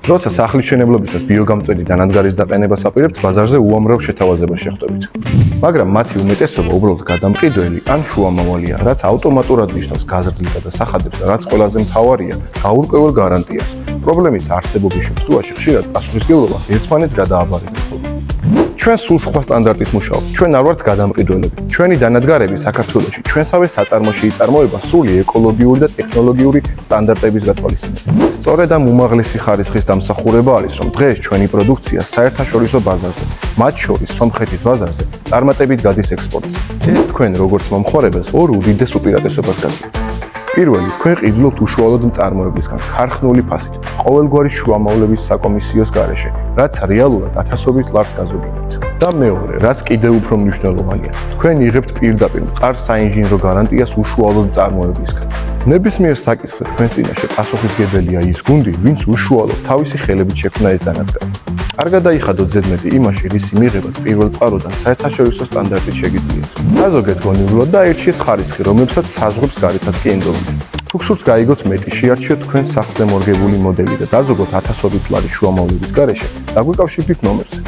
როცა სახლის მშენებლობისას ბიოგამწვევი დანადგარის დაყენებას აპირებთ, ბაზარზე უამრავ შეთავაზებას შეხვდებით. მაგრამ მათი უმეტესობა უბრალოდ გადამყიდველი ან შუამავალია, რაც ავტომატურად ნიშნავს გაზრდილება და სახადებს, რაც ყველაზე მთავარია, გაურკვეველ გარანტიას. პრობლემის არსებობის შემთხვევაში ხშირად პასუხისმგებლობას ერთმანეთს გადააბარებენ. ჩვენ სულ სხვა სტანდარტით მუშაობთ. ჩვენ არ ვართ გადამყიდველები. ჩვენი დანადგარები საქართველოში ჩვენსავე საწარმოში იწარმოება სრული ეკოლოგიური და ტექნოლოგიური სტანდარტების გათვალისწინებით. სწორედ ამ უმაღლესი ხარისხის დამსახურება არის, რომ დღეს ჩვენი პროდუქცია საერთაშორისო ბაზარზე, მათ შორის სომხეთის ბაზარზე, წარმატებით გადის ექსპორტზე. ეს თქვენ როგორც მომხმარებელს ორ უდიდეს უპირატესობას გასცემთ. პირველი, თქვენ ყიდულობთ უშუალოდ მწარმოებლისგან ქარხნული ფასით, ყოველგვარი შუამავლების საკომისიოს გარეშე, რაც რეალურად ათასობით ლარს გაზოგინებთ. და მეორე, რაც კიდევ უფრო მნიშვნელოვანია, თქვენ იღებთ პირდაპირ მყარ საინჟინრო გარანტიას უშუალოდ მწარმოებლისგან. ნებისმიერ საკითხზე თქვენს წინაშე პასუხისმგებელია ის გუნდი, ვინც უშუალოდ თავისი ხელებით შექმნა ეს დანადგარი. არ გადაიხადოთ ზედმეტი იმაში, რისი მიღებაც პირველ წყაროდან საერთაშორისო სტანდარტით შეგიძლიათ. დაზოგეთ გონივრულად და აირჩიეთ ხარისხი, რომლებსაც საზღვრებს გარეთაც კი ენდობთ. თუ გსურთ გაიგოთ მეტი, შეარჩიოთ თქვენ სახლზე მორგებული მოდელი და დაზოგოთ ათასობით ლარის შუამავლების გარეშე, დაგვიკავშირდით ნომერზე.